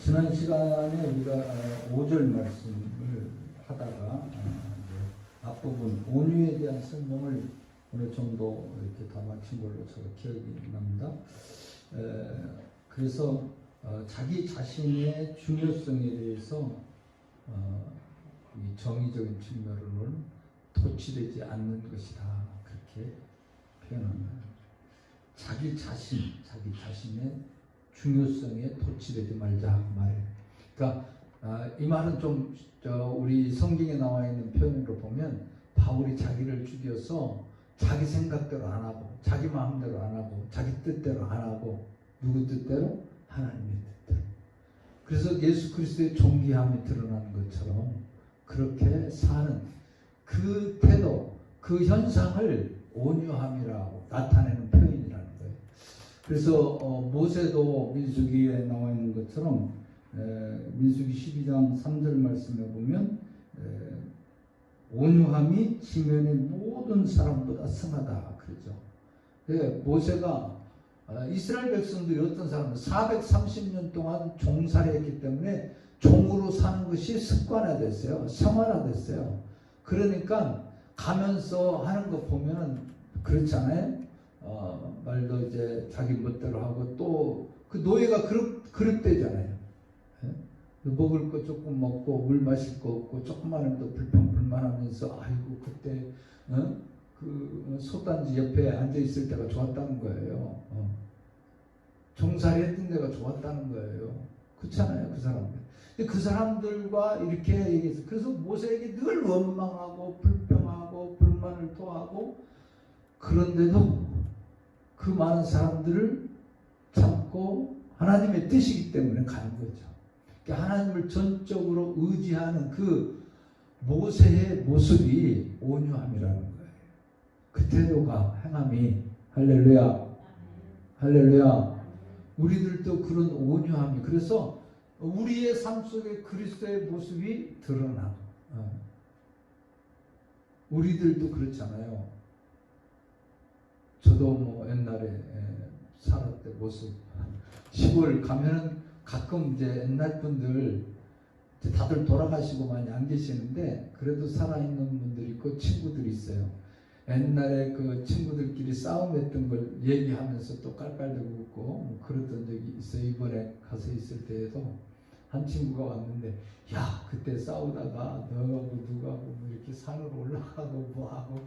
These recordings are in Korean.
지난 시간에 우리가 5절 말씀을 하다가 앞부분 온유에 대한 설명을 어느 정도 이렇게 다 마친 걸로 제가 기억이 납니다. 그래서 자기 자신의 중요성에 대해서 이 정의적인 측면으로는 도취되지 않는 것이다, 그렇게 표현합니다. 자기 자신의 중요성에 도취되지 말자 그 말이에요. 그러니까 이 말은 좀 우리 성경에 나와 있는 표현으로 보면 바울이 자기를 죽여서 자기 생각대로 안 하고 자기 마음대로 안 하고 자기 뜻대로 안 하고 누구 뜻대로? 하나님의 뜻대로. 그래서 예수 그리스도의 존귀함이 드러나는 것처럼 그렇게 사는 그 태도, 그 현상을 온유함이라고 나타내는 표현이라는 거예요. 그래서 모세도 민수기에 나와 있는 것처럼 민수기 12장 3절 말씀에 보면 온유함이 지면의 모든 사람보다 승하다 그러죠. 모세가 이스라엘 백성들이 어떤 사람은 430년 동안 종살이했기 때문에 종으로 사는 것이 습관화됐어요. 생활화됐어요. 그러니까 가면서 하는 거 보면은 그렇잖아요. 말도 이제 자기 멋대로 하고 또 그 노예가 그릇되잖아요. 먹을 거 조금 먹고 물 마실 거 없고 조금만 해도 불만하면서 아이고 그때 그 솥단지 옆에 앉아 있을 때가 좋았다는 거예요. 종살이 했던 데가 좋았다는 거예요. 그렇잖아요, 그 사람들. 근데 그 사람들과 이렇게 얘기해서 그래서 모세에게 늘 원망하고 불평하고 불만을 토하고 그런데도 그 많은 사람들을 참고 하나님의 뜻이기 때문에 가는 거죠. 그러니까 하나님을 전적으로 의지하는 그 모세의 모습이 온유함이라는 거예요. 그 태도가 행함이 할렐루야, 할렐루야. 우리들도 그런 온유함이 그래서 우리의 삶 속에 그리스도의 모습이 드러나고 우리들도 그렇잖아요. 저도 뭐 옛날에 살았을 때 모습 시골 가면은 가끔 이제 옛날 분들 이제 다들 돌아가시고 많이 안 계시는데 그래도 살아있는 분들이 있고 친구들이 있어요. 옛날에 그 친구들끼리 싸움했던 걸 얘기하면서 또 깔깔대고 웃고 뭐 그랬던 적이 있어요. 이번에 가서 있을 때에도 한 친구가 왔는데 야 그때 싸우다가 너하고 누구하고 뭐 이렇게 산으로 올라가고 뭐하고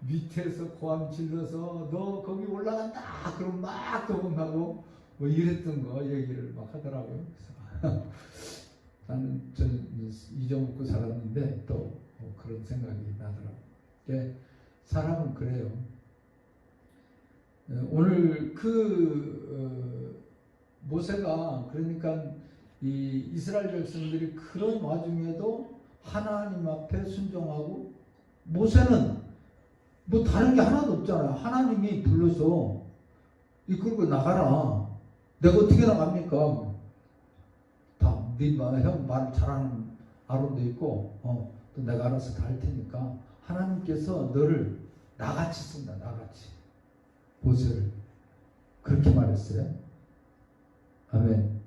밑에서 고함 질러서 너 거기 올라간다 그럼 막 도망가고 뭐 이랬던 거 얘기를 막 하더라고요. 그래서 저는 잊어먹고 살았는데 또 그런 생각이 나더라고요. 사람은 그래요. 오늘 모세가 그러니까 이 이스라엘 백성들이 그런 와중에도 하나님 앞에 순종하고 모세는 뭐 다른 게 하나도 없잖아요. 하나님이 불러서 이끌고 나가라. 내가 어떻게 나갑니까? 다 형 말 잘하는 아론도 있고 또 내가 알아서 다 할 테니까 하나님께서 너를 나같이 쓴다. 나같이 모세를 그렇게 말했어요. 아멘.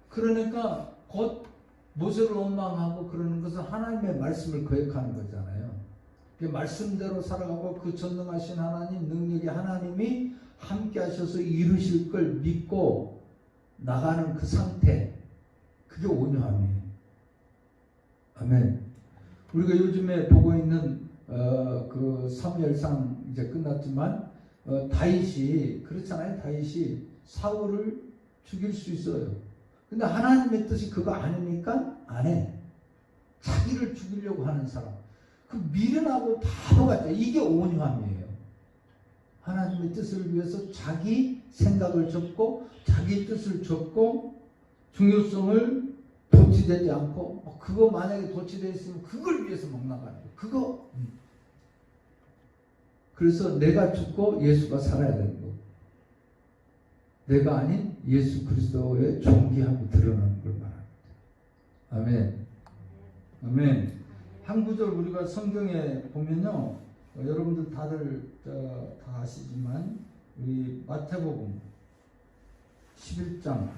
그러니까 곧 모세를 원망하고 그러는 것은 하나님의 말씀을 거역하는 거잖아요. 그 말씀대로 살아가고 그 전능하신 하나님 능력의 하나님이 함께 하셔서 이루실 걸 믿고 나가는 그 상태, 그게 온유함이에요. 아멘. 우리가 요즘에 보고 있는 그 사무엘상 이제 끝났지만 다윗이 그렇잖아요. 다윗이 사울을 죽일 수 있어요. 근데 하나님의 뜻이 그거 아니니까 안 해. 자기를 죽이려고 하는 사람. 그 미련하고 바보같죠. 이게 온유함이에요. 하나님의 뜻을 위해서 자기 생각을 접고 자기 뜻을 접고 중요성을 도취되지 않고 그거 만약에 도취되어 있으면 그걸 위해서 막 나가는 거예요. 그거. 그래서 내가 죽고 예수가 살아야 되는 거고 내가 아닌 예수 그리스도의 존귀함이 드러나는 걸 말합니다. 아멘. 아멘. 한 구절 우리가 성경에 보면요, 여러분들 다들 다 아시지만 우리 마태복음 11장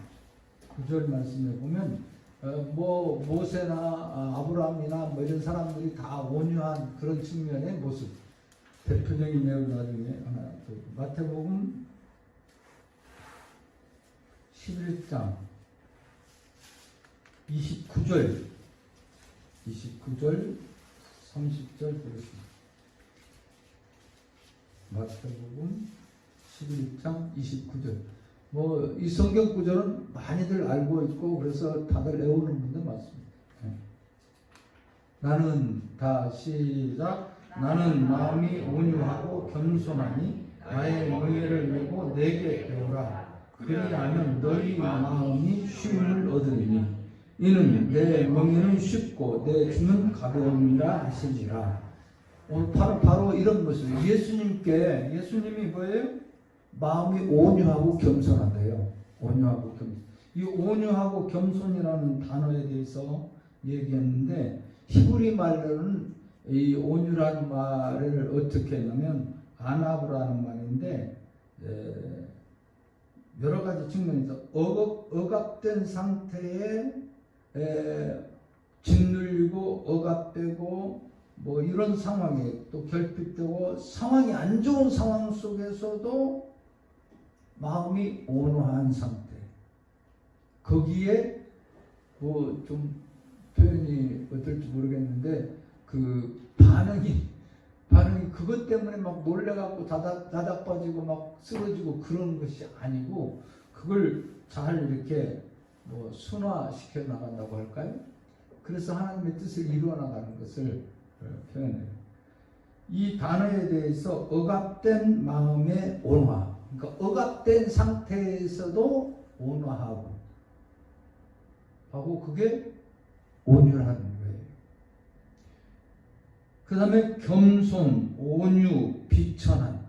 9절 말씀에 보면 뭐 모세나 아브라함이나 뭐 이런 사람들이 다 온유한 그런 측면의 모습. 대표적인 예로 나중에 하나 또 마태복음 11장 29절 30절 보겠습니다. 마태복음 11장 29절. 뭐 이 성경 구절은 많이들 알고 있고 그래서 다들 외우는 분들 많습니다. 나는 다 시작. 나는 마음이 온유하고 겸손하니 나의 명예를 메고 내게 배우라. 그리하면 너희 마음이 쉼을 얻으리니 이는 내 명예는 쉽고 내 짐은 가벼움이라 하시니라. 오늘 바로 이런 모습. 예수님이 뭐예요? 마음이 온유하고 겸손하대요. 온유하고 겸손. 이 온유하고 겸손이라는 단어에 대해서 얘기했는데 히브리 말로는 이 온유라는 말을 어떻게 했냐면 아나브라는 말인데 여러 가지 측면에서 억압된 상태에 짓눌리고 억압되고 뭐 이런 상황에 또 결핍되고 상황이 안 좋은 상황 속에서도 마음이 온화한 상태. 거기에 뭐 좀 표현이 어떨지 모르겠는데 그 반응이 그것 때문에 막 놀래갖고 다닥빠지고 막 쓰러지고 그런 것이 아니고 그걸 잘 이렇게 뭐 순화시켜 나간다고 할까요? 그래서 하나님의 뜻을 이루어 나가는 것을 표현해요. 이 단어에 대해서 억압된 마음의 온화. 그러니까 억압된 상태에서도 온화하고 그게 온유라는 거예요. 그 다음에 겸손, 온유, 비천함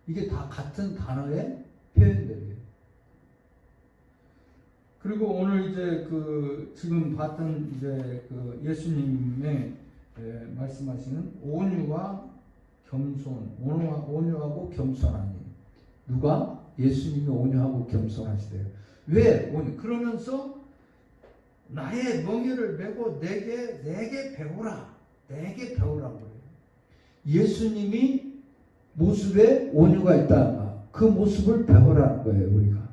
이게 다 같은 단어의 표현들이에요. 그리고 오늘 이제 지금 봤던 이제 예수님의 말씀하시는 온유와 겸손, 온유하고 겸손하니 누가? 예수님이 온유하고 겸손하시대요. 왜? 온유. 그러면서 나의 멍에를 메고 내게 배우라. 내게 배우라고 해요. 예수님이 모습에 온유가 있다. 그 모습을 배우라는 거예요, 우리가.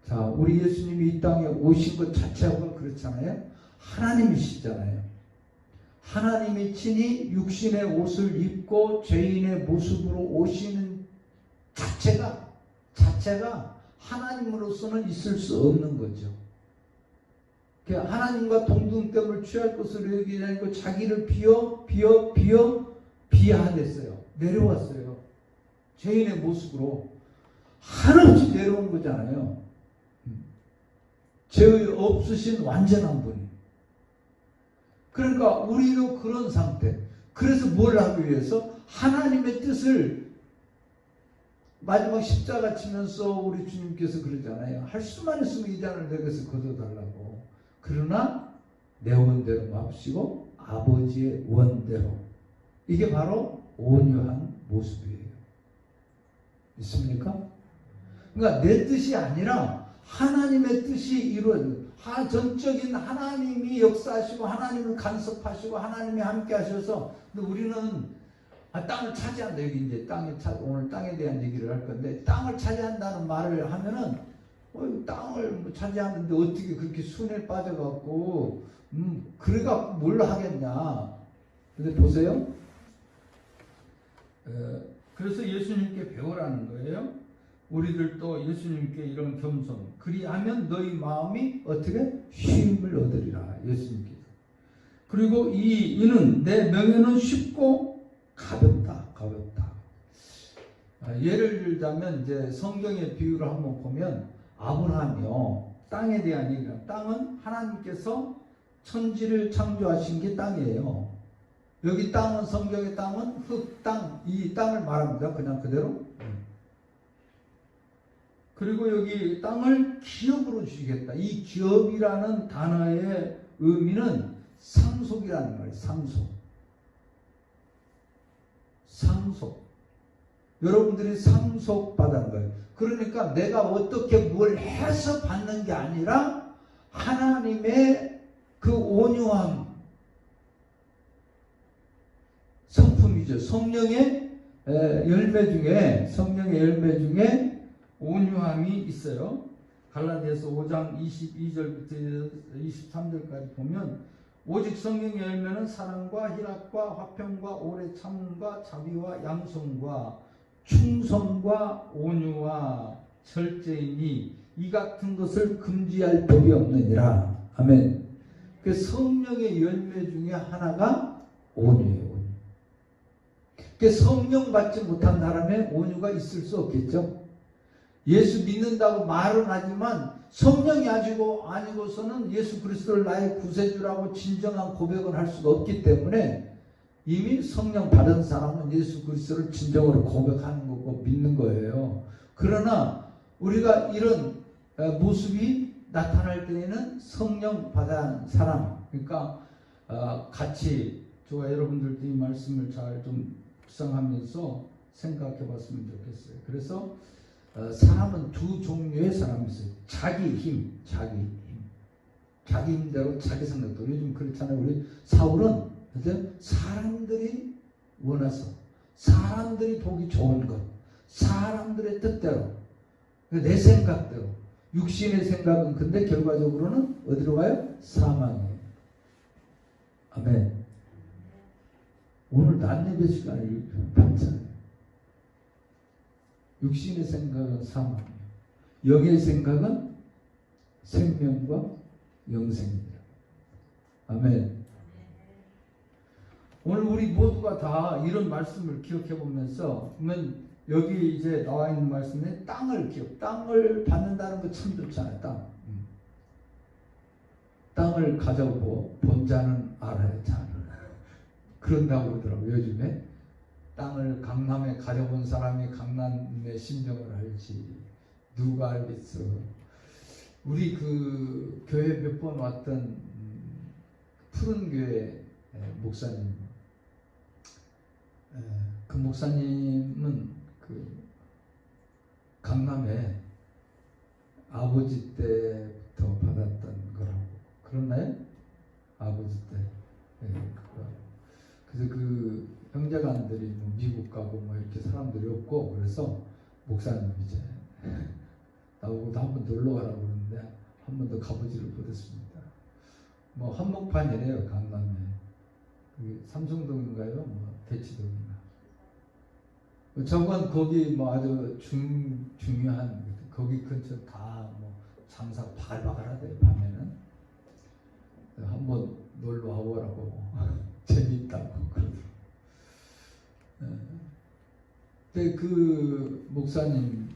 자, 우리 예수님이 이 땅에 오신 것 자체가 그렇잖아요. 하나님이시잖아요. 하나님이 친히 육신의 옷을 입고 죄인의 모습으로 오시는 자체가 하나님으로서는 있을 수 없는 거죠. 하나님과 동등됨을 취할 것을 여기지 않고 자기를 비하됐어요. 내려왔어요. 죄인의 모습으로 한없이 내려온 거잖아요. 죄 없으신 완전한 분이. 그러니까 우리도 그런 상태. 그래서 뭘 하기 위해서? 하나님의 뜻을 마지막 십자가 치면서 우리 주님께서 그러잖아요. 할 수만 있으면 이 잔을 내게서 거둬달라고. 그러나 내 원대로 마옵시고 아버지의 원대로. 이게 바로 온유한 모습이에요. 있습니까? 그러니까 내 뜻이 아니라 하나님의 뜻이 이루어져요. 전적인 하나님이 역사하시고 하나님을 간섭하시고 하나님이 함께 하셔서. 근데 우리는 땅을 차지한다. 여기 이제 오늘 땅에 대한 얘기를 할 건데, 땅을 차지한다는 말을 하면은 땅을 뭐 차지하는데 어떻게 그렇게 순에 빠져갖고 그래갖고 뭘 하겠냐. 근데 보세요. 그래서 예수님께 배우라는 거예요. 우리들도 예수님께 이런 겸손. 그리하면 너희 마음이 어떻게? 쉼을 얻으리라. 예수님께서. 그리고 이는 내 명예는 쉽고 가볍다. 예를 들자면 이제 성경의 비유를 한번 보면 아브라함이요. 땅에 대한 얘기가. 땅은 하나님께서 천지를 창조하신 게 땅이에요. 여기 땅은 성경의 땅은 흙 땅, 이 땅을 말합니다. 그냥 그대로. 그리고 여기 땅을 기업으로 주시겠다. 이 기업이라는 단어의 의미는 상속이라는 말이에요. 상속. 여러분들이 상속받은 거예요. 그러니까 내가 어떻게 뭘 해서 받는 게 아니라 하나님의 그 온유함, 성품이죠. 성령의 열매 중에 온유함이 있어요. 갈라디아서 5장 22절부터 23절까지 보면 오직 성령의 열매는 사랑과 희락과 화평과 오래 참음과 자비와 양성과 충성과 온유와 절제이니 이 같은 것을 금지할 법이 없느니라. 아멘. 그 성령의 열매 중에 하나가 온유예요. 온유. 그 성령 받지 못한 사람의 온유가 있을 수 없겠죠. 예수 믿는다고 말은 하지만 성령이 아니고서는 예수 그리스도를 나의 구세주라고 진정한 고백을 할 수가 없기 때문에 이미 성령 받은 사람은 예수 그리스도를 진정으로 고백하는 거고 믿는 거예요. 그러나 우리가 이런 모습이 나타날 때에는 성령 받은 사람, 그러니까 같이 저와 여러분들도 이 말씀을 잘 좀 묵상하면서 생각해 봤으면 좋겠어요. 그래서 사람은 두 종류의 사람이 있어요. 자기 힘대로 자기 생각도. 요즘 그렇잖아요. 우리 사울은 사람들이 원해서, 사람들이 보기 좋은 것, 사람들의 뜻대로, 내 생각대로, 육신의 생각은 근데 결과적으로는 어디로 가요? 사망이에요. 아멘. 오늘 낮 예배 시간에 괜찮아요. 육신의 생각은 사망이에요. 영의 생각은 생명과 영생입니다. 아멘. 오늘 우리 모두가 다 이런 말씀을 기억해 보면서, 그러면 여기 이제 나와 있는 말씀에 땅을 받는다는 거 참 좋잖아요. 땅을 가져보고 본 자는 알아야 잘. 그런다고 그러더라고요. 요즘에 땅을 강남에 가져본 사람이 강남의 심정을 알지 누가 알겠어. 우리 그 교회 몇 번 왔던 푸른교회 목사님, 그 목사님은 그 강남에 아버지 때부터 받았던 거라고. 그렇나요? 아버지 때. 그래서 그 형제간들이 뭐 미국 가고 뭐 이렇게 사람들이 없고, 그래서 목사님 이제 나보고도 한번 놀러 가라고 그러는데 한 번도 가보지를 못했습니다. 뭐 한복판이래요, 강남에. 삼성동인가요? 뭐 대치동인가. 저건 거기 뭐 아주 중요한, 거기 근처 다 뭐 장사 발박을 하대요, 밤에는. 한번 놀러 와보라고. 재밌다고 그러더라고요. 근데 그 목사님,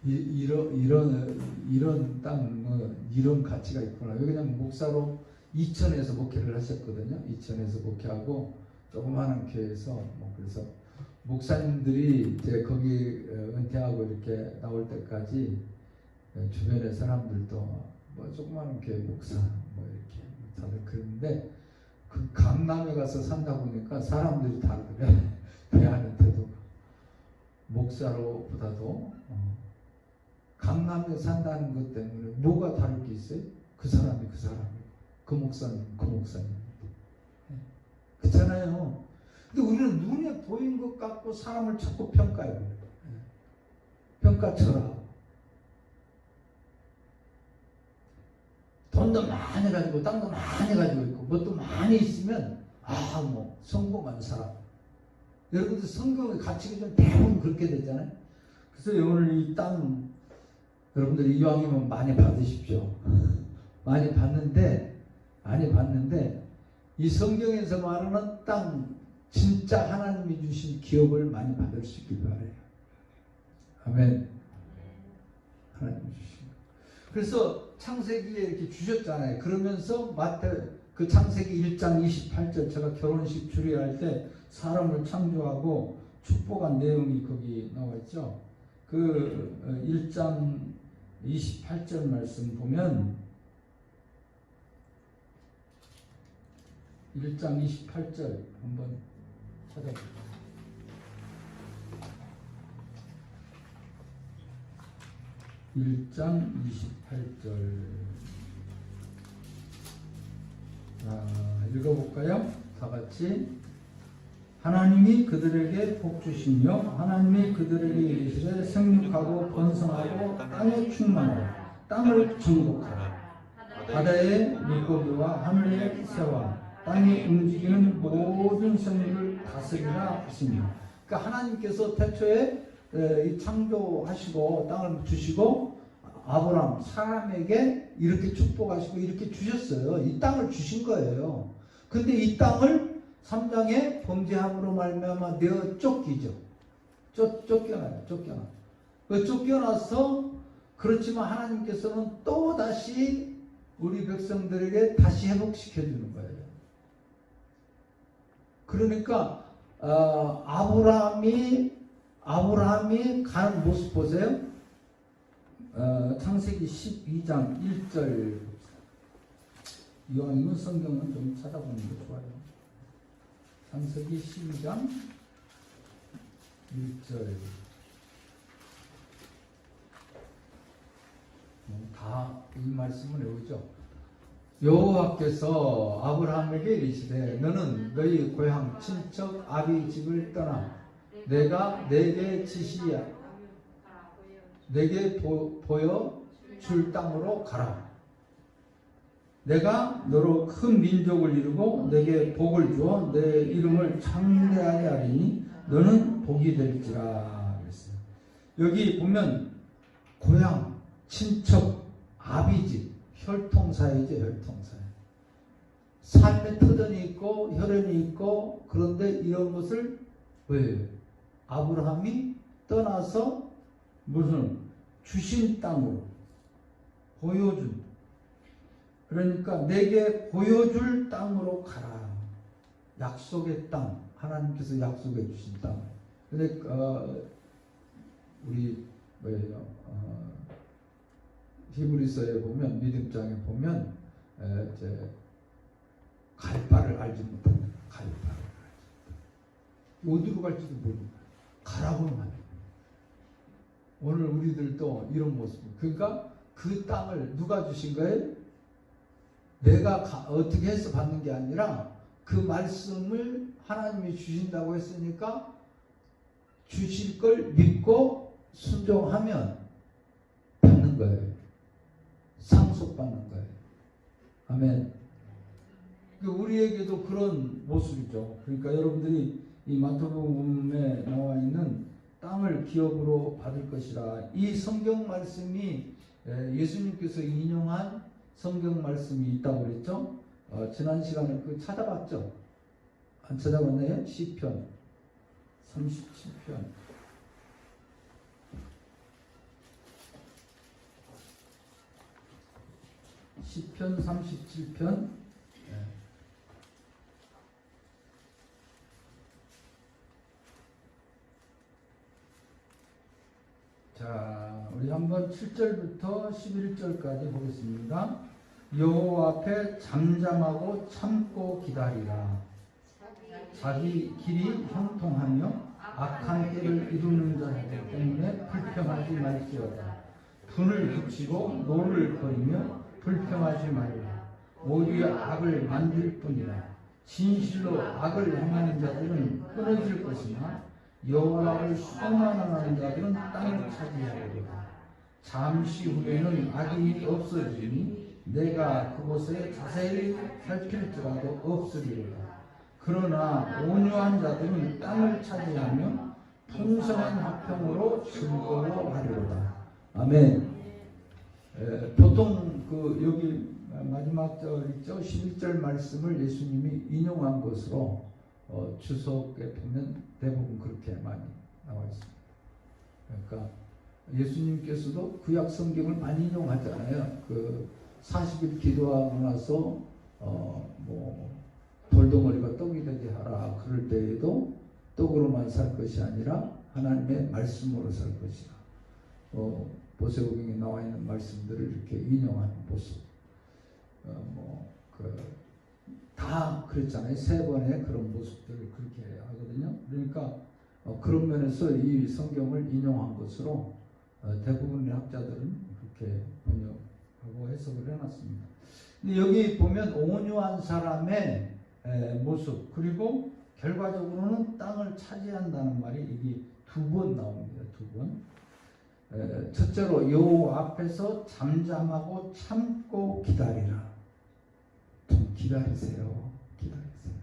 이런 땅은 이런 가치가 있구나. 그냥 목사로 이천에서 목회를 하셨거든요. 이천에서 목회하고 조그마한 교회에서 뭐, 그래서 목사님들이 이제 거기 은퇴하고 이렇게 나올 때까지 주변의 사람들도 뭐 조그마한 교회 목사 뭐 이렇게 다들 그러는데, 그 강남에 가서 산다 보니까 사람들이 다르더래. 대하는 태도가. 목사로보다도 강남에 산다는 것 때문에 뭐가 다를 게 있어요? 그 사람이 그 목사님 그렇잖아요. 근데 우리는 눈에 보인 것 갖고 사람을 자꾸 평가해요. 평가쳐라. 돈도 많이 가지고 땅도 많이 가지고 있고 뭣도 많이 있으면 뭐 성공한 사람. 여러분들 성경의 가치가 좀 대부분 그렇게 되잖아요. 그래서 오늘 이 땅 여러분들이 이왕이면 많이 받으십시오. 많이 받는데 이 성경에서 말하는 땅, 진짜 하나님이 주신 기업을 많이 받을 수 있길 바라요. 아멘. 하나님이 주신. 그래서 창세기에 이렇게 주셨잖아요. 그러면서 그 창세기 1장 28절, 제가 결혼식 주례할 때 사람을 창조하고 축복한 내용이 거기 나와 있죠. 그 1장 28절 말씀 보면, 1장 28절 한번 찾아볼게요. 1장 28절. 자, 읽어볼까요? 다 같이. 하나님이 그들에게 복 주시며 하나님이 그들에게 이르시되 생육하고 번성하고 땅에 충만하라. 땅을 정복하라. 바다의 물고기와 하늘의 새와 땅에 움직이는 모든 생물을 다스리라 하시며. 그러니까 하나님께서 태초에 이 창조하시고 땅을 주시고 아브람 사람에게 이렇게 축복하시고 이렇게 주셨어요. 이 땅을 주신 거예요. 근데 이 땅을 3장에 범죄함으로 말미암아 내어 쫓기죠. 쫓겨나요. 쫓겨나서 그렇지만 하나님께서는 또 다시 우리 백성들에게 다시 회복시켜 주는 거예요. 그러니까 아브라함이 가는 모습 보세요. 창세기 12장 1절. 이왕이면 성경은 좀 찾아보는 게 좋아요. 창세기 12장 1절. 다 이 말씀을 외우죠. 여호와께서 아브라함에게 이르시되 너는 너희 고향 친척 아비 집을 떠나 내가 내게 내게 보여 줄 땅으로 가라. 내가 너로 큰 민족을 이루고 내게 복을 주어 내 이름을 창대하게 하리니 너는 복이 될지라 그랬어요. 여기 보면 고향, 친척, 아비집, 혈통사이죠. 혈통사. 삶의 터전이 있고 혈연이 있고 그런데 이런 것을 왜 아브라함이 떠나서 무슨 주신 땅으로 보여준, 그러니까 내게 보여줄 땅으로 가라. 약속의 땅, 하나님께서 약속해 주신 땅. 근데 우리 뭐예요? 히브리서에 보면 믿음장에 보면 이제 갈 바를 알지 못한다. 갈 바를 알지 못한다. 어디로 갈지도 모르고 가라고만 해. 오늘 우리들도 이런 모습. 그러니까 그 땅을 누가 주신 거예요? 내가 어떻게 해서 받는 게 아니라 그 말씀을 하나님이 주신다고 했으니까 주실 걸 믿고 순종하면 받는 거예요. 상속받는 거예요. 아멘. 우리에게도 그런 모습이죠. 그러니까 여러분들이 이 마태복음에 나와 있는 땅을 기업으로 받을 것이라, 이 성경 말씀이 예수님께서 인용한 성경 말씀이 있다고 그랬죠. 지난 시간에 그 찾아봤죠. 안 찾아봤나요? 시편 37편. 시편 37편. 자, 우리 한번 7절부터 11절까지 보겠습니다. 여호와 앞에 잠잠하고 참고 기다리라. 자기 길이 형통하며 악한 때를 이루는 자들 때문에 불평하지 말지어다. 분을 붙이고 노를 버리며 불평하지 말라. 오히려 악을 만들 뿐이라. 진실로 악을 행하는 자들은 끊어질 것이나 여호와를 소망하는 자들은 땅을 차지하리로다. 잠시 후에는 악인이 없어지니 내가 그곳에 자세히 살필지라도 없으리로다. 그러나 온유한 자들은 땅을 차지하며 풍성한 화평으로 즐거워하리로다. 아멘. 보통 여기 마지막 절 있죠. 11절 말씀을 예수님이 인용한 것으로 주석에 보면 대부분 그렇게 많이 나와 있습니다. 그러니까 예수님께서도 구약 성경을 많이 인용하잖아요. 40일 기도하고 나서 돌덩어리가 떡이 되게 하라. 그럴 때에도 떡으로만 살 것이 아니라 하나님의 말씀으로 살 것이라. 보세오경에 나와 있는 말씀들을 이렇게 인용하는 모습. 다 그랬잖아요. 3번의 그런 모습들을 그렇게 하거든요. 그러니까 그런 면에서 이 성경을 인용한 것으로 대부분의 학자들은 그렇게 번역하고 해석을 해놨습니다. 근데 여기 보면 온유한 사람의 모습, 그리고 결과적으로는 땅을 차지한다는 말이 이게 2번 나옵니다. 2번. 첫째로 여호와 앞에서 잠잠하고 참고 기다리라. 좀 기다리세요. 기다리세요.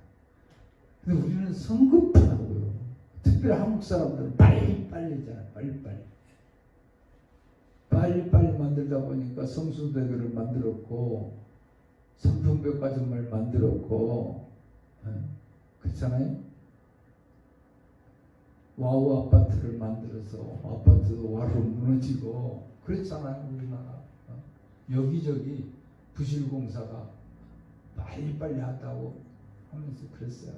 근데 우리는 성급하고요. 특별히 한국 사람들은 빨리빨리잖아요. 빨리빨리 만들다 보니까 성수대교를 만들었고 삼풍백화점을 만들었고 그렇잖아요. 와우 아파트를 만들어서 아파트도 와로 무너지고 그랬잖아요. 우리나라 여기저기 부실공사가 빨리빨리 하다고 하면서 그랬어요.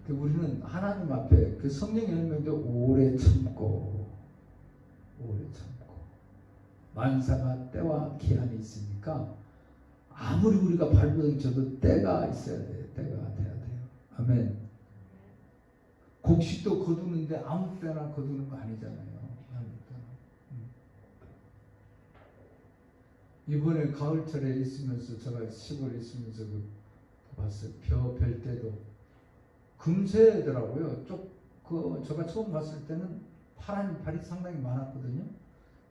우리는 하나님 앞에 그 성령 열매도 오래 참고 만사가 때와 기한이 있으니까 아무리 우리가 발버둥쳐도 때가 있어야 돼요. 때가 돼야 돼요. 아멘. 곡식도 거두는데 아무 때나 거두는 거 아니잖아요. 이번에 가을철에 있으면서 제가 시골에 있으면서 봤어요. 별 때도 금세더라고요. 제가 처음 봤을 때는 파란 발이 상당히 많았거든요.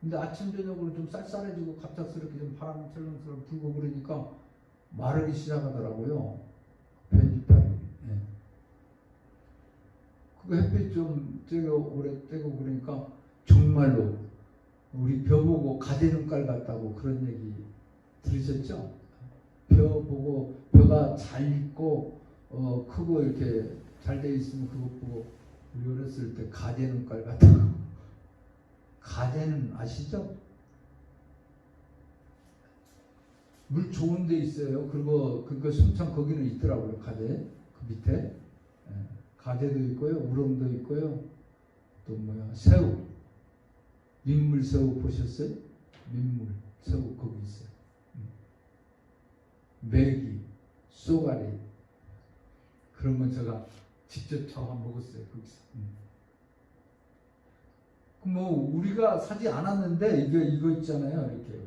근데 아침 저녁으로 좀 쌀쌀해지고 갑작스럽게 좀 바람이 철렁철렁 불고 그러니까 마르기 시작하더라고요. 뱀이파리. 예. 그거 햇빛 좀 오래 쬐고 그러니까 정말로 우리 벼 보고 가재눈깔 같다고 그런 얘기 들으셨죠? 벼 보고 벼가 잘 익고 크고 이렇게 잘 돼 있으면 그것 보고 우리 어렸을 때 가재눈깔 같다고. 가재는 아시죠? 물 좋은 데 있어요. 그리고 순천 거기는 있더라고요. 가재 그 밑에 가재도 있고요, 우렁도 있고요. 또 새우, 민물 새우 보셨어요? 민물 새우 거기 있어요. 메기, 쏘가리 그런 건 제가 직접 처음 먹었어요. 거기서. 우리가 사지 않았는데 이거 있잖아요. 이렇게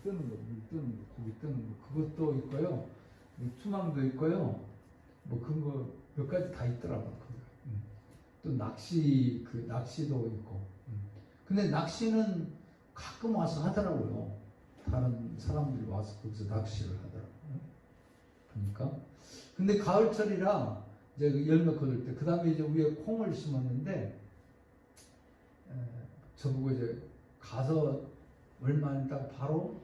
뜨는 거, 물 뜨는 거, 고기 뜨는 거 그것도 있고요. 투망도 있고요. 그런 거 몇 가지 다 있더라고요. 또 낚시도 있고. 근데 낚시는 가끔 와서 하더라고요. 다른 사람들이 와서 거기서 낚시를 하더라고요. 그러니까. 근데 가을철이라 이제 열매 거둘 때, 그 다음에 이제 위에 콩을 심었는데, 저보고 이제 가서 얼마 안 있다가 바로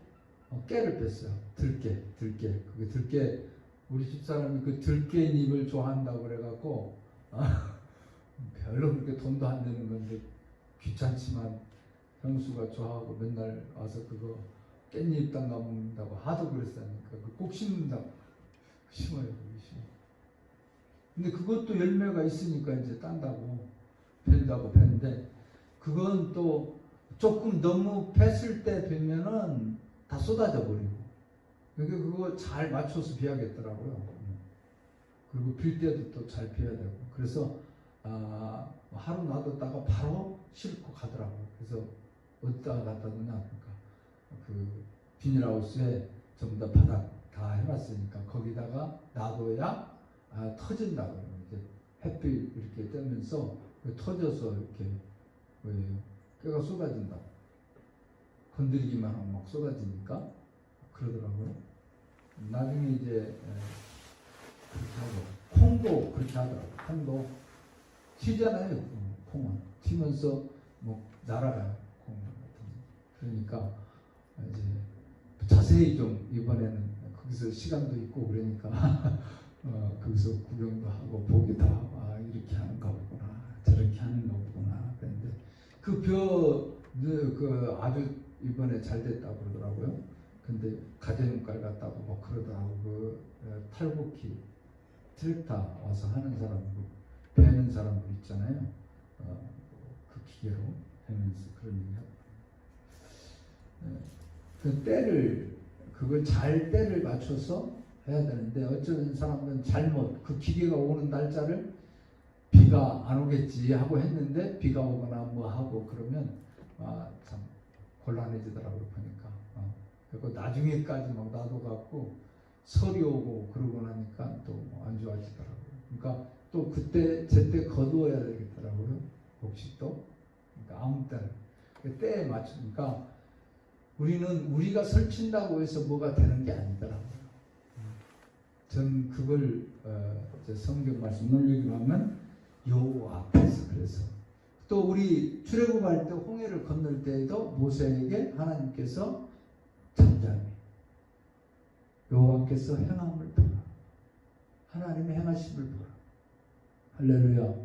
깨를 뺐어요. 들깨. 그게 들깨, 우리 집사람이 그 들깨잎을 좋아한다고 그래갖고, 별로 그렇게 돈도 안 드는 건데, 귀찮지만, 형수가 좋아하고 맨날 와서 그거 깻잎 담가 먹는다고 하도 그랬으니까, 꼭 심는다고. 심어요, 심어. 근데 그것도 열매가 있으니까 이제 딴다고, 벤데, 그건 또 조금 너무 뺐을 때 뵈면은 다 쏟아져 버리고. 그러니까 그거 잘 맞춰서 비야겠더라고요. 그리고 빌 때도 또 잘 비워야 되고. 그래서 하루 놔뒀다가 바로 싣고 가더라고요. 그래서 어디다가 갖다 놓냐. 그러니까 그 비닐하우스에 전부 다 바닥 다 해놨으니까 거기다가 놔둬야 터진다고. 이제 햇빛 이렇게 뜨면서 터져서 이렇게 깨가 쏟아진다. 건드리기만 하면 막 쏟아지니까 그러더라고요. 나중에 이제 그렇게 하고, 콩도 그렇게 하더라고요. 콩도 튀잖아요. 콩은 튀면서 날아가요. 콩 같은 거. 그러니까 이제 자세히 좀 이번에는 거기서 시간도 있고 그러니까 거기서 구경도 하고 보기도 하고 이렇게 하는가 보구나, 저렇게 하는가 보구나. 그런데 그 아주 이번에 잘 됐다고 그러더라고요. 근데 가재눈깔 같다고 막 그러더라고. 탈곡기 트랙터 와서 하는 사람, 베는 사람들 있잖아요. 그 기계로 베면서 그런 얘기하고. 그걸 때를 맞춰서 해야 되는데 어쩌면 사람들은 잘못 그 기계가 오는 날짜를 비가 안 오겠지 하고 했는데 비가 오거나 뭐 하고 그러면 참 곤란해지더라고요. 보니까 그리고 나중에까지 막 놔둬갖고 설이 오고 그러고 나니까 또 안 좋아지더라고요. 그러니까 또 그때 제때 거두어야 되겠더라고요. 혹시 또 그러니까 아무 때나 때에 맞추니까 우리는 우리가 설친다고 해서 뭐가 되는 게 아니더라고요. 전 그걸 성경 말씀을 읽으면 여호와 앞에서 그래서 또 우리 출애굽할 때 홍해를 건널 때에도 모세에게 하나님께서 잠잠히 여호와께서 행함을 보라. 하나님의 행하심을 보라. 할렐루야.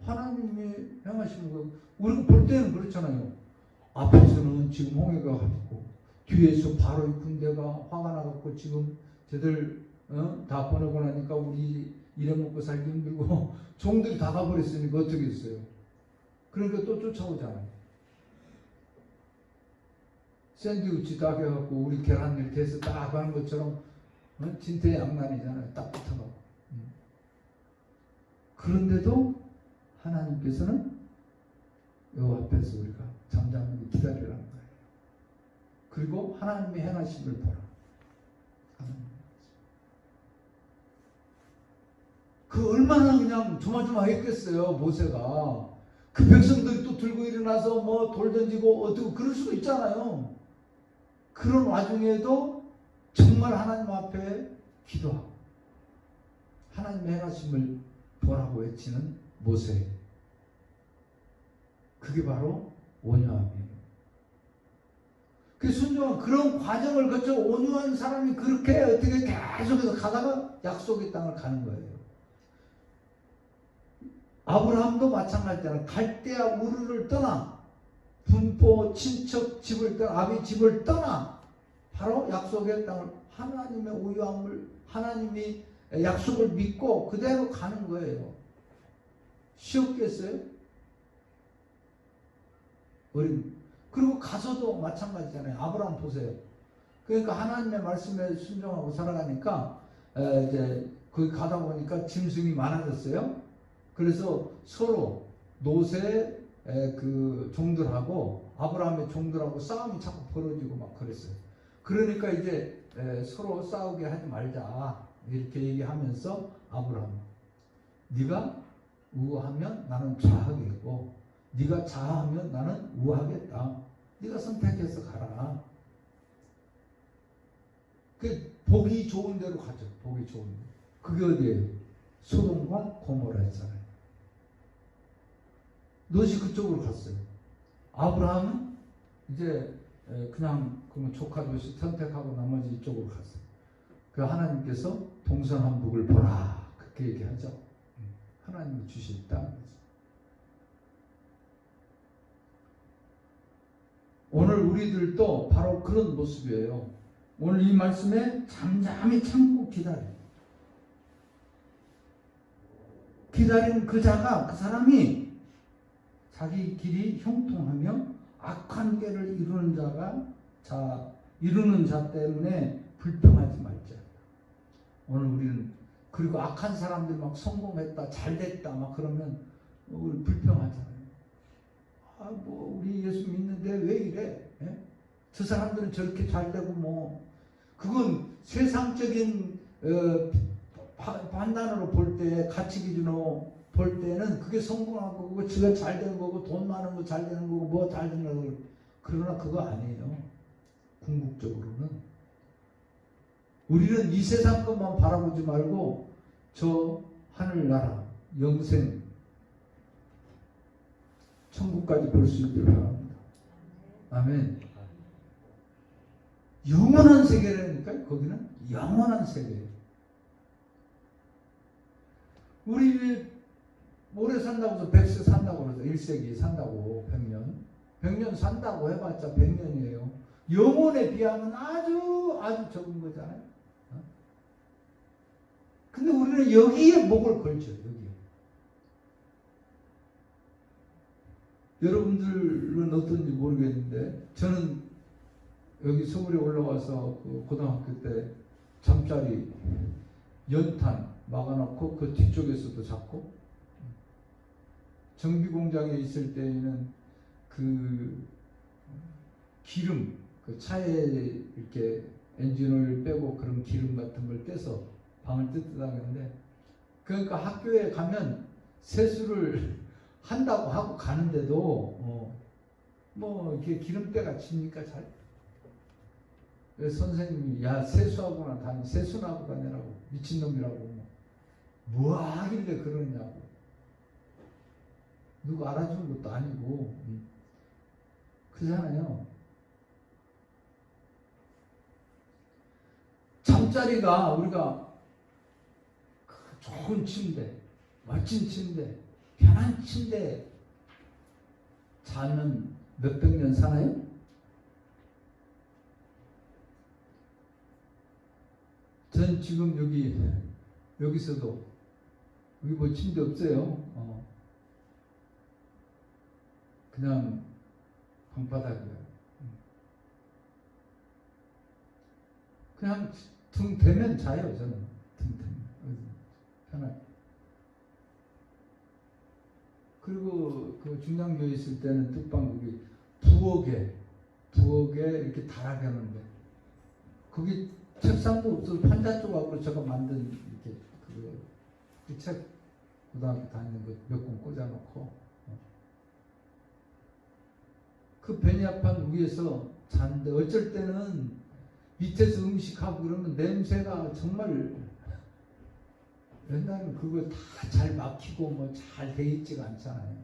하나님이 행하시는 거 우리가 볼 때는 그렇잖아요. 앞에서는 지금 홍해가 가지고 뒤에서 바로 이 군대가 화가 나갖고 지금 쟤들 다 보내고 나니까 우리 일해 먹고 살기 힘들고 종들이 다 가버렸으니까 어떻게 했어요? 그러니까 또 쫓아오잖아요. 샌드위치 딱 해갖고 우리 계란을 대서 딱 하는 것처럼 진퇴양난이잖아요. 딱 붙어가고. 그런데도 하나님께서는 요 앞에서 우리가 잠잠히 기다리라는 거예요. 그리고 하나님의 행하심을 보라. 그 얼마나 그냥 조마조마했겠어요. 모세가 그 백성들이 또 들고 일어나서 뭐 돌 던지고 어떻게 그럴 수도 있잖아요. 그런 와중에도 정말 하나님 앞에 기도하고 하나님의 행하심을 보라고 외치는 모세. 그게 바로 온유함이에요. 그 순종한 그런 과정을 거쳐 온유한 사람이 그렇게 어떻게 계속해서 가다가 약속의 땅을 가는 거예요. 아브라함도 마찬가지잖아요. 갈대아 우르를 떠나 분포 친척 집을 떠나 아비 집을 떠나 바로 약속의 땅을 하나님의 오유함을 하나님이 약속을 믿고 그대로 가는 거예요. 쉬웠겠어요? 그리고 가서도 마찬가지잖아요. 아브라함 보세요. 그러니까 하나님의 말씀에 순종하고 살아가니까 이제 거기 가다 보니까 짐승이 많아졌어요. 그래서 서로 노세 그 종들하고 아브라함의 종들하고 싸움이 자꾸 벌어지고 막 그랬어요. 그러니까 이제 서로 싸우게 하지 말자 이렇게 얘기하면서 아브라함 네가 우하면 나는 좌하겠고 네가 좌하면 나는 우하겠다. 네가 선택해서 가라. 그 보기 좋은 데로 가죠. 보기 좋은 데. 그게 어디예요? 소돔과 고모라였잖아요. 롯이 그쪽으로 갔어요. 아브라함은 이제 그냥 조카 롯이 선택하고 나머지 이쪽으로 갔어요. 그 하나님께서 동서남북을 보라 그렇게 얘기하죠. 하나님이 주실 땅. 오늘 우리들도 바로 그런 모습이에요. 오늘 이 말씀에 잠잠히 참고 기다려요. 기다리는 그 자가 그 사람이 자기 길이 형통하며 악한 길을 이루는 자 때문에 불평하지 말자. 오늘 우리는 그리고 악한 사람들 막 성공했다 잘됐다 막 그러면 우리 불평하잖아요. 뭐 우리 예수 믿는데 왜 이래? 예? 저 사람들은 저렇게 잘되고 뭐 그건 세상적인 판단으로 볼 때 가치 기준으로 볼 때는 그게 성공한 거고 지가 잘 되는 거고 돈 많은 거 잘 되는 거고 뭐 잘 되는 거고 그러나 그거 아니에요. 궁극적으로는 우리는 이 세상 것만 바라보지 말고 저 하늘나라 영생 천국까지 볼 수 있기를 바랍니다. 아멘. 영원한 세계라니까요. 거기는 영원한 세계예요. 우리 오래 산다고 해서 100세 산다고 그러죠. 1세기 산다고 100년 산다고 해봤자 100년이에요. 영혼에 비하면 아주 적은 거잖아요. 근데 우리는 여기에 목을 걸죠. 여기에. 여러분들은 어떤지 모르겠는데 저는 여기 서울에 올라와서 그 고등학교 때 잠자리 연탄 막아놓고 그 뒤쪽에서도 잡고, 정비 공장에 있을 때에는 그 기름, 그 차에 이렇게 엔진오일 빼고 그런 기름 같은 걸 떼서 방을 뜨뜻하겠는데, 그러니까 학교에 가면 세수를 한다고 하고 가는데도 뭐 이렇게 기름때가 칩니까 잘? 그래서 선생님이 야 세수하고나 다니, 세수나 하고 다니라고, 미친놈이라고 뭐 하길래 그러냐고. 누구 알아주는 것도 아니고 그잖아요. 잠자리가 우리가 좋은 침대, 멋진 침대, 편한 침대 자면 몇백 년 사나요? 전 지금 여기서도 여기 뭐 침대 없어요. 그냥 방바닥이에요. 그냥 등 대면 자요. 저는 등 대면 편하게. 그리고 그 중량교회 있을 때는 뚝방국이 부엌에 이렇게 다락했는데 거기 책상도 없어서 판자 쪽하고 제가 만든 이렇게 그 책 고등학교 다니는 거 몇 권 꽂아놓고 그 베니아판 위에서 자는데 어쩔 때는 밑에서 음식하고 그러면 냄새가 정말 옛날에는 그거 다 잘 막히고 뭐 잘 돼 있지가 않잖아요.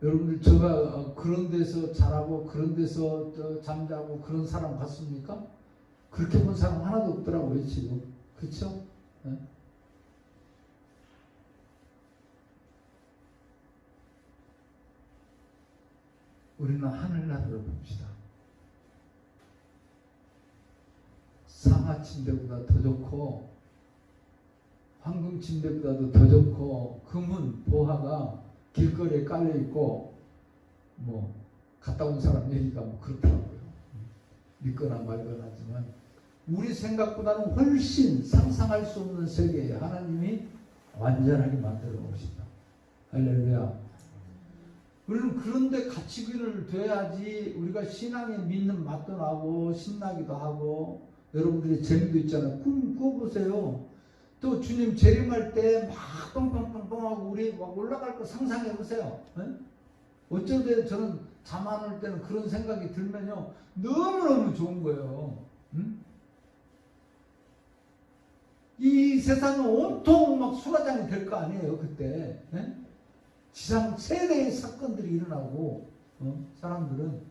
여러분들 제가 그런 데서 자라고 그런 데서 잠자고 그런 사람 같습니까? 그렇게 본 사람 하나도 없더라고요 지금. 그렇죠? 네? 우리는 하늘나라를 봅시다. 상하 침대보다 더 좋고 황금 침대보다도 더 좋고 금은 보화가 길거리에 깔려 있고 뭐 갔다 온 사람 얘기가 뭐 그렇더라고요. 믿거나 말거나 하지만 우리 생각보다는 훨씬 상상할 수 없는 세계에 하나님이 완전하게 만들어 놓으신다. 할렐루야. 우리는 그런데 가치관을 둬야지 우리가 신앙에 믿는 맛도 나고 신나기도 하고 여러분들이 재미도 있잖아요. 꿈 꿔보세요. 또 주님 재림할 때 막 뻥뻥뻥뻥 하고 우리 막 올라갈 거 상상해 보세요. 어쩔 때 저는 잠 안 올 때는 그런 생각이 들면요. 너무너무 좋은 거예요. 응? 이 세상은 온통 막 수라장이 될 거 아니에요. 그때. 지상 세대의 사건들이 일어나고 사람들은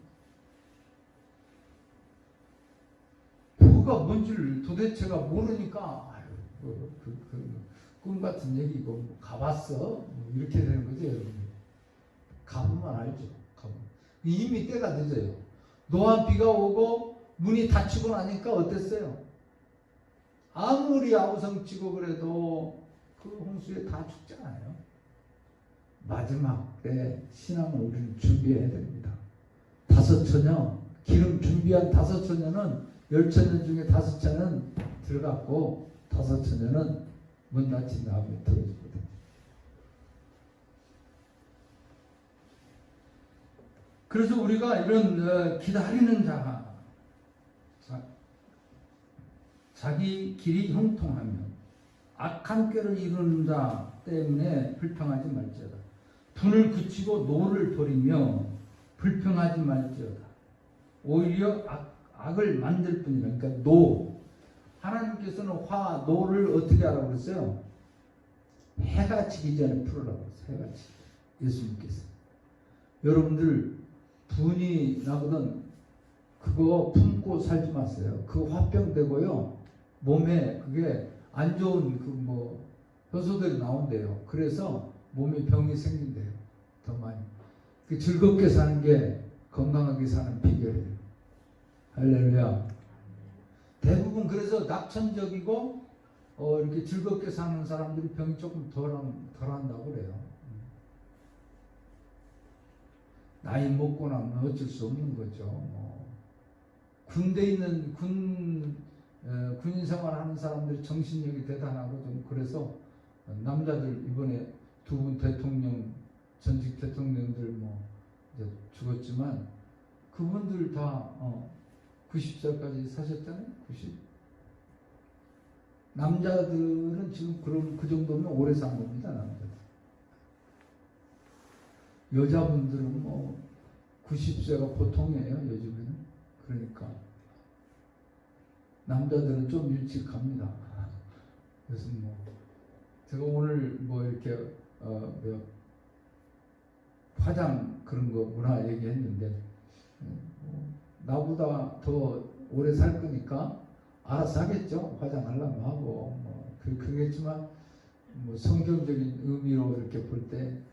뭐가 뭔지를 도대체가 모르니까 아유 꿈 같은 얘기고 뭐 가봤어 뭐 이렇게 되는 거죠. 여러분. 가보면 알죠. 가보면. 이미 때가 늦어요. 노아 비가 오고 문이 닫히고 나니까 어땠어요? 아무리 아우성 치고 그래도 그 홍수에 다 죽잖아요. 마지막 때 신앙을 우리는 준비해야 됩니다. 5처녀, 기름 준비한 5처녀는 10처녀 중에 5처녀는 들어갔고 5처녀는 문 닫힌 다음에 들어주거든요. 그래서 우리가 이런 기다리는 자기 길이 형통하며 악한 꾀를 이루는 자 때문에 불평하지 말지어다. 분을 그치고 노를 버리며 불평하지 말지어다. 오히려 악을 만들 뿐이라. 그러니까 노. 하나님께서는 노를 어떻게 하라고 그랬어요? 해가 지기 전에 풀으라고 그랬어요. 해가 지기. 예수님께서. 여러분들 분이 나거든 그거 품고 살지 마세요. 그거 화병되고요. 몸에 그게 안 좋은 효소들이 나온대요. 그래서 몸에 병이 생긴대요. 더 많이. 즐겁게 사는 게 건강하게 사는 비결이에요. 할렐루야. 대부분 그래서 낙천적이고 이렇게 즐겁게 사는 사람들이 병이 조금 덜 한다고 그래요. 나이 먹고 나면 어쩔 수 없는 거죠. 군대 있는 군인 생활하는 사람들이 정신력이 대단하고 좀 그래서 남자들 이번에 두 분 대통령 전직 대통령들 뭐 이제 죽었지만 그분들 다 90살까지 사셨잖아요. 90. 남자들은 지금 그런 그 정도면 오래 산 겁니다. 남자들. 여자분들은 뭐 90세가 보통이에요. 요즘에는. 그러니까 남자들은 좀 일찍 갑니다. 그래서 뭐 제가 오늘 뭐 이렇게 화장 그런 거 문화 얘기했는데 나보다 더 오래 살 거니까 알아서 하겠죠. 화장하려면 하고 뭐 그러겠지만 뭐 성경적인 의미로 이렇게 볼 때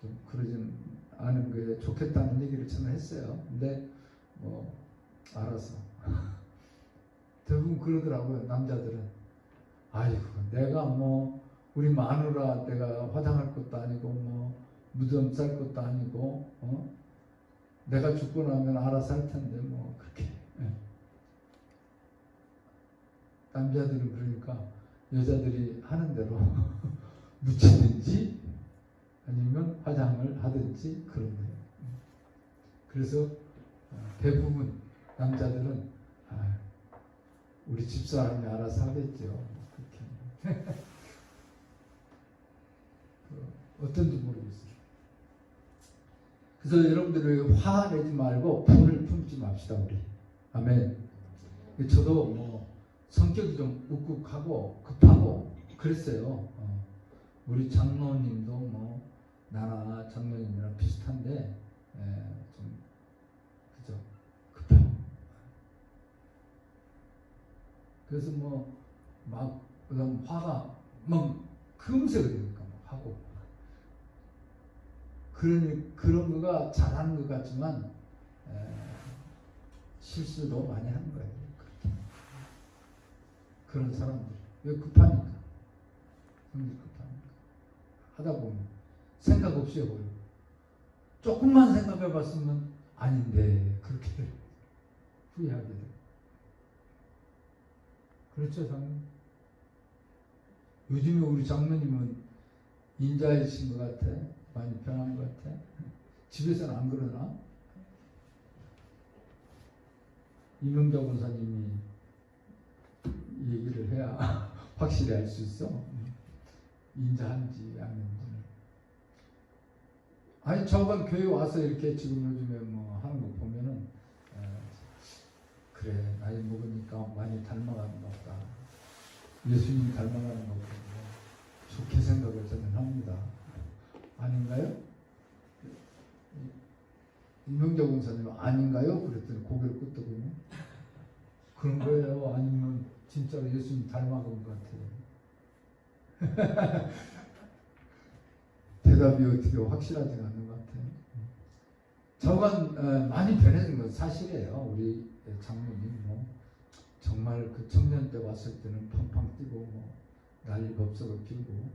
좀 그러진 않은 게 좋겠다는 얘기를 저는 했어요. 근데 뭐 알아서 대부분 그러더라고요. 남자들은 아이고 내가 뭐 우리 마누라 내가 화장할 것도 아니고 뭐 무덤 쌀 것도 아니고 내가 죽고 나면 알아서 할 텐데 뭐 그렇게 남자들은 그러니까 여자들이 하는 대로 묻히든지 아니면 화장을 하든지 그런 거예요. 그래서 대부분 남자들은 우리 집사람이 알아서 하겠죠. 그렇게. 어떤지 모르겠어요. 그래서 여러분들이 화내지 말고 분을 품지 맙시다 우리. 아멘. 저도 뭐 성격이 좀 욱욱하고 급하고 그랬어요. 우리 장로님도 뭐 나나 장로님이랑 비슷한데 좀 그죠 급해요. 그래서 뭐 막 그다음 화가 막 금세 그러니까 막 하고 그런 거가 잘하는 것 같지만 실수도 많이 하는 거예요. 그렇게. 그런 사람들 왜 급하니까 성질 급하니까 하다 보면 생각 없이 해보여. 조금만 생각해봤으면 아닌데 그렇게 후회하게 돼. 그렇죠, 장로님? 요즘에 우리 장로님은 인자이신 것 같아. 많이 변한 것 같아. 집에서는 안 그러나? 이명자 권사님이 얘기를 해야 확실히 알 수 있어. 인자한지 아닌지는. 아니 저번 교회 와서 이렇게 지금 요즘에 뭐 하는 거 보면은 그래 나이 먹으니까 많이 닮아가는 것 같다. 예수님 닮아가는 것 같고 좋게 생각을 저는 합니다. 아닌가요? 이명자 권사님 아닌가요? 그랬더니 고개를 끄덕이네. 그런 거예요. 아니면 진짜로 예수님 닮아간 것 같아요. 대답이 어떻게 확실하지가 않는 것 같아요. 저건 많이 변해진 건 사실이에요. 우리 장로님 뭐 정말 그 청년 때 왔을 때는 팡팡 뛰고 뭐 난리 법석을 피우고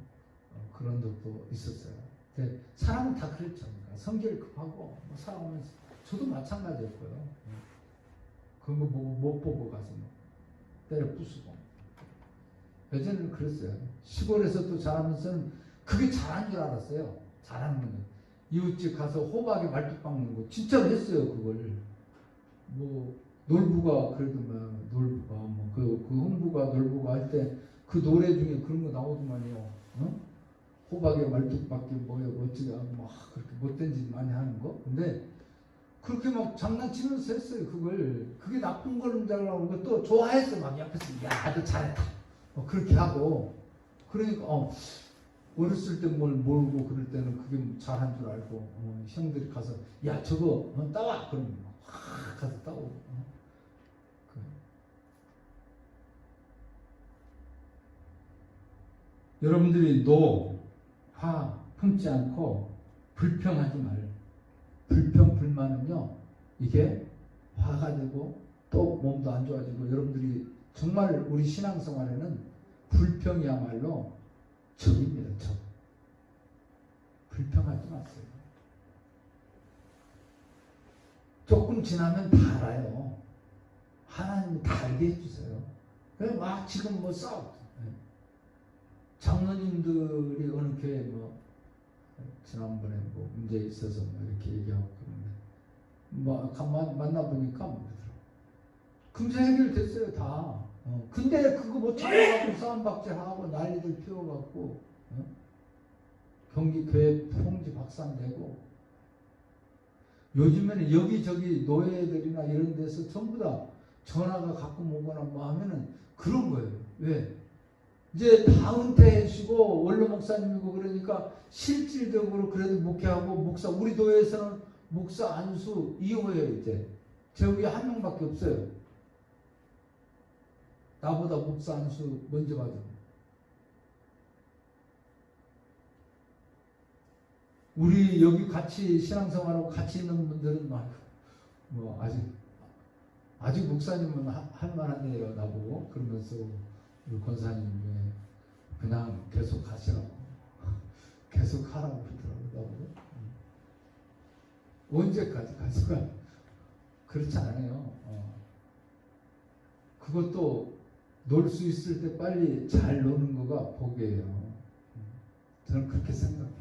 그런 적도 있었어요. 근데 사람은 다 그랬죠. 그러니까 성질 급하고 뭐 살아오면서 저도 마찬가지였고요. 그런 거 보고 못 보고 가서 뭐 때려 부수고 예전에는 그랬어요. 시골에서 또 자라면서는 그게 잘한 줄 알았어요. 잘하는 건 이웃집 가서 호박에 말뚝 박는 거 진짜로 했어요. 그걸 뭐 놀부가 그래도 막 놀부가 뭐 그 흥부가 놀부가 할 때 그 노래 중에 그런 거 나오더만요. 호박에 말뚝 박기 뭐야 멋지게 하고 막 그렇게 못된 짓 많이 하는 거. 근데 그렇게 막 장난치면서 했어요. 그게 나쁜 거는 줄 알고 또 좋아했어. 막 옆에서 야 너 잘했다. 그렇게 하고 그러니까 어렸을 때 뭘 모르고 그럴 때는 그게 잘한 줄 알고 형들이 가서 야 저거 따와 그러면 확 가서 따오고 여러분들이 화 품지 않고 불평하지 말. 불평 불만은요 이게 화가 되고 또 몸도 안 좋아지고 여러분들이 정말 우리 신앙생활에는 불평이야말로 적입니다. 적. 불평하지 마세요. 조금 지나면 다 알아요. 하나님이 다 알게 해주세요. 막 지금 뭐 싸워. 장로님들이 어느 교회 뭐 지난번에 뭐 문제 있어서 뭐 이렇게 얘기하고 그러는데 뭐 가만 만나보니까 뭐 그러더라고. 금세 해결됐어요 다. 근데 그거 뭐 찾아가고 싸움박질하고 난리들 피워갖고 경기 교회 통지 박산되고 요즘에는 여기저기 노예들이나 이런 데서 전부 다 전화가 가끔 오거나 뭐 하면은 그런 거예요. 왜? 이제 다 은퇴하시고 원로 목사님이고 그러니까 실질적으로 그래도 목회하고 목사 우리 교회에서는 목사 안수 2호예요 이제. 저기 한 명밖에 없어요. 나보다 목사 안수 먼저 받은. 우리 여기 같이 신앙생활하고 같이 있는 분들은 뭐 아직 목사님은 할만하네요 나보고. 그러면서 우리 권사님이 그냥 계속 하시라고 계속 하라고 그러더라고요 나보고. 언제까지 가수가 그렇지 않아요. 그것도 놀 수 있을 때 빨리 잘 노는 거가 복이에요. 저는 그렇게 생각해요.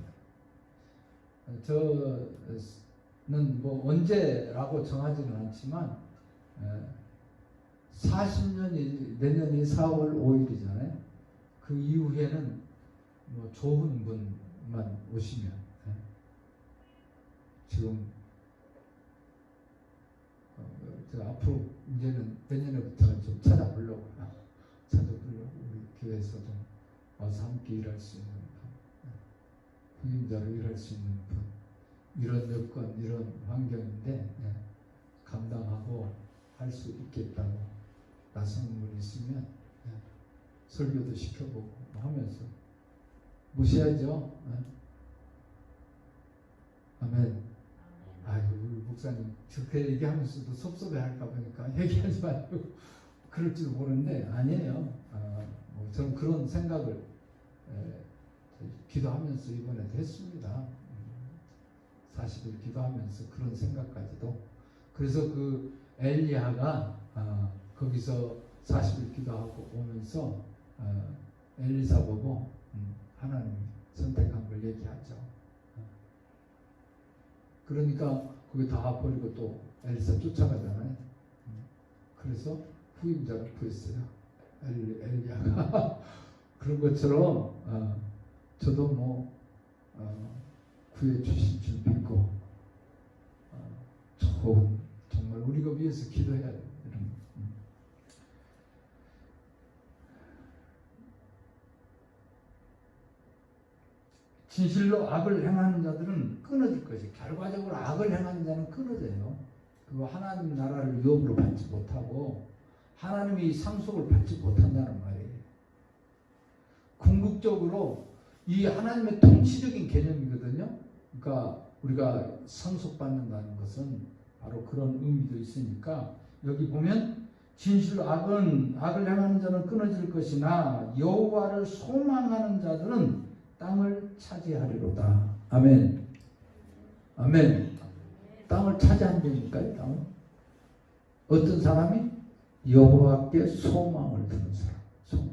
저는 뭐 언제라고 정하지는 않지만 40년이 내년이 4월 5일이잖아요. 그 이후에는 뭐 좋은 분만 오시면 지금 제가 앞으로 이제는 내년에부터는 좀 찾아보려고 우리 교회에서 좀 와서 함께 일할 수 있는 분, 후임자로 일할 수 있는 분, 이런 여건 이런 환경인데 감당하고 할 수 있겠다고 나서는 분이 있으면 설교도 시켜보고 하면서 무시하죠. 아멘. 아유, 우리 목사님 저렇게 얘기하면서도 섭섭해할까 보니까 얘기하지 말고 그럴지도 모르는데 아니에요. 뭐 저는 그런 생각을 기도하면서 이번에도 했습니다. 40일 기도하면서 그런 생각까지도. 그래서 그 엘리야가 거기서 40일 기도하고 오면서 엘리사 보고 하나님 선택한 걸 얘기하죠. 그러니까 거기 다 버리고 또 엘리사 쫓아가잖아요. 그래서 후임자가 구했어요. 엘리야가. 그런 것처럼 저도 뭐 구해 주신 줄 믿고 좋은 정말 우리가 위해서 기도해야 돼요. 이런 진실로 악을 행하는 자들은 끊어질 것이. 결과적으로 악을 행하는 자는 끊어져요. 그리고 하나님 나라를 유업으로 받지 못하고 하나님이 상속을 받지 못한다는 말이에요. 궁극적으로 이 하나님의 통치적인 개념이거든요. 그러니까 우리가 상속받는다는 것은 바로 그런 의미도 있으니까 여기 보면 진실로 악을 행하는 자는 끊어질 것이나 여호와를 소망하는 자들은 땅을 차지하리로다. 아멘. 아멘. 땅을 차지한다니까요. 땅을. 어떤 사람이 여호와께 소망을 두는 사람. 소망.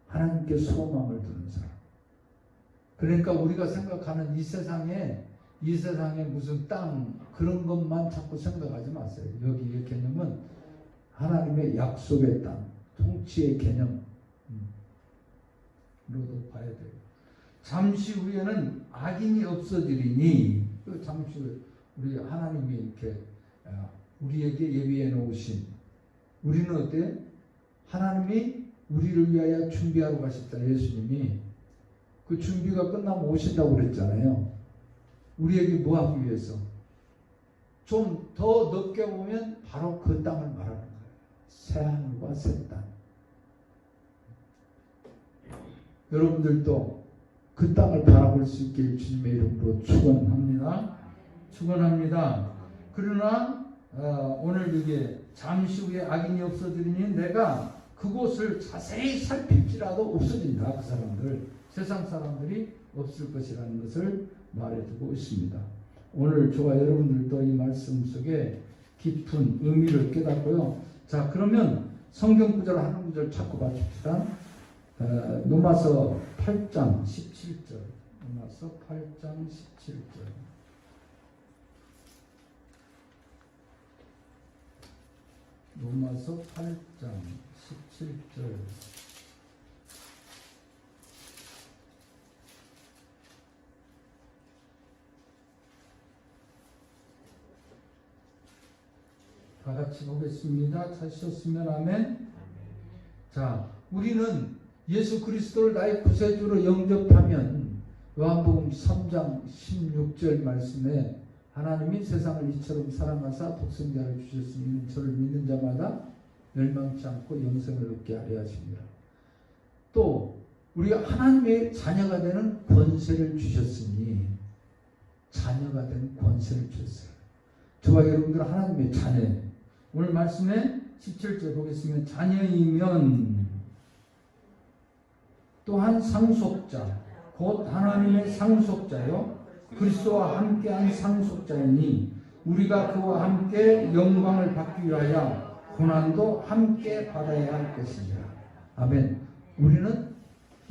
하나님께 소망을 두는 사람. 그러니까 우리가 생각하는 이 세상에 무슨 땅 그런 것만 자꾸 생각하지 마세요. 여기의 개념은 하나님의 약속의 땅, 통치의 개념으로도 봐야 돼요. 잠시 후에는 악인이 없어지리니, 잠시 후에 우리 하나님이 이렇게 우리에게 예비해 놓으신, 우리는 어때? 하나님이 우리를 위하여 준비하러 가셨다. 예수님이 그 준비가 끝나면 오신다고 그랬잖아요. 우리에게 뭐 하기 위해서? 좀 더 넓게 보면 바로 그 땅을 말하는 거예요. 새하늘과 새 땅. 여러분들도 그 땅을 바라볼 수 있게 주님의 이름으로 축원합니다. 축원합니다. 그러나 오늘 이게 잠시 후에 악인이 없어지니 내가 그곳을 자세히 살필지라도 없어진다. 그 사람들, 세상 사람들이 없을 것이라는 것을 말해주고 있습니다. 오늘 저와 여러분들도 이 말씀 속에 깊은 의미를 깨닫고요. 자, 그러면 성경 구절 한 구절 찾고 봐줍시다. 로마서 8장 17절. 로마서 8장 17절. 로마서 8장 17절. 다 같이 보겠습니다. 찾으셨으면 아멘. 자, 우리는 예수 그리스도를 나의 구세주로 영접하면 요한복음 3장 16절 말씀에 하나님이 세상을 이처럼 사랑하사 독생자를 주셨으니 저를 믿는 자마다 멸망치 않고 영생을 얻게 하려 하십니다. 또 우리가 하나님의 자녀가 되는 권세를 주셨으니 자녀가 되는 권세를 주셨어요. 저와 여러분들은 하나님의 자녀예요. 오늘 말씀에 17절 보겠습니다. 자녀이면 또한 상속자 곧 하나님의 상속자요 그리스도와 함께한 상속자이니 우리가 그와 함께 영광을 받기 위하여 고난도 함께 받아야 할 것입니다. 아멘. 우리는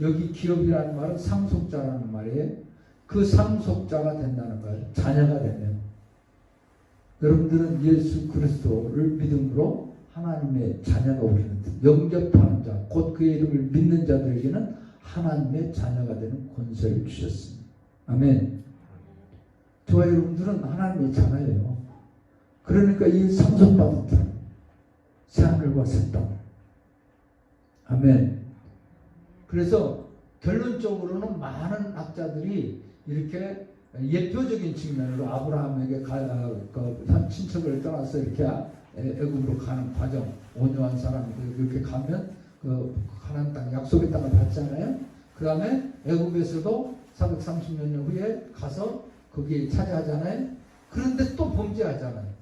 여기 기업이라는 말은 상속자라는 말이에요. 그 상속자가 된다는 거예요. 자녀가 되면 여러분들은 예수 그리스도를 믿음으로 하나님의 자녀가 우리는 영접하는 자, 곧 그의 이름을 믿는 자들에게는 하나님의 자녀가 되는 권세를 주셨습니다. 아멘. 저와 여러분들은 하나님의 자녀예요. 그러니까 이 상속받은 자, 새하늘과 새 땅. 아멘. 그래서 결론적으로는 많은 학자들이 이렇게 예표적인 측면으로 아브라함에게 친척을 떠나서 이렇게 애굽으로 가는 과정, 온유한 사람들 그렇게 가면 그 가나안 땅, 약속의 땅을 받잖아요. 그 다음에 애굽에서도 430년 후에 가서 거기에 차지하잖아요. 그런데 또 범죄하잖아요.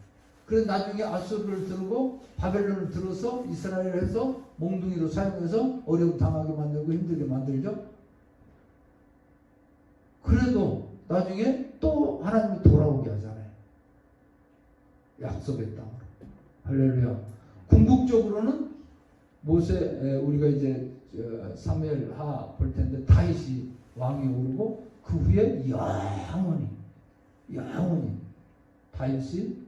그래서 나중에 아수르를 들고 바벨론을 들어서 이스라엘을 해서 몽둥이로 사용해서 어려움 당하게 만들고 힘들게 만들죠. 그래도 나중에 또 하나님이 돌아오게 하잖아요. 약속의 땅으로. 할렐루야. 궁극적으로는 모세, 우리가 이제 사무엘하 볼 텐데 다윗이 왕이 오르고 그 후에 영원히 다윗이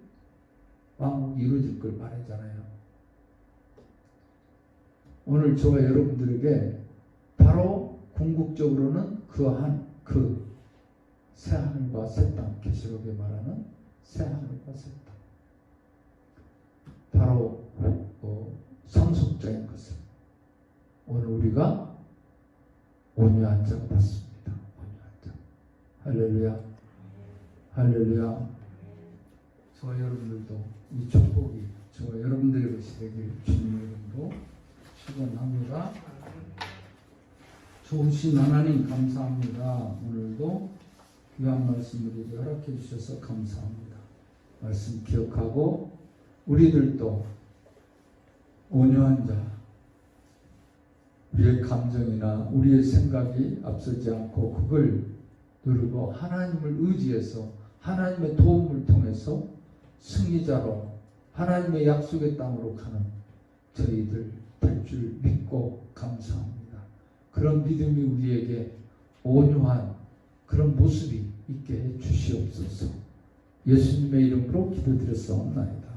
왕국이 이루어질 걸 말하잖아요. 오늘 저와 여러분들에게 바로 궁극적으로는 그 새하늘과 새 땅, 계시록에 말하는 새하늘과 새 땅, 바로 상속자인 것을 오늘 우리가 온유한 자가 받습니다. 온유한 자. 할렐루야. 할렐루야. 저와 여러분들도 이 축복이 저와 여러분들의 것이 되길 주님의 이름으로 축원합니다. 좋으신 하나님 감사합니다. 오늘도 귀한 말씀을 우리에게 허락해 주셔서 감사합니다. 말씀 기억하고 우리들도 온유한 자, 우리의 감정이나 우리의 생각이 앞서지 않고 그걸 누르고 하나님을 의지해서 하나님의 도움을 통해서 승리자로 하나님의 약속의 땅으로 가는 저희들 될 줄 믿고 감사합니다. 그런 믿음이 우리에게 온유한 그런 모습이 있게 해 주시옵소서. 예수님의 이름으로 기도드렸사옵나이다.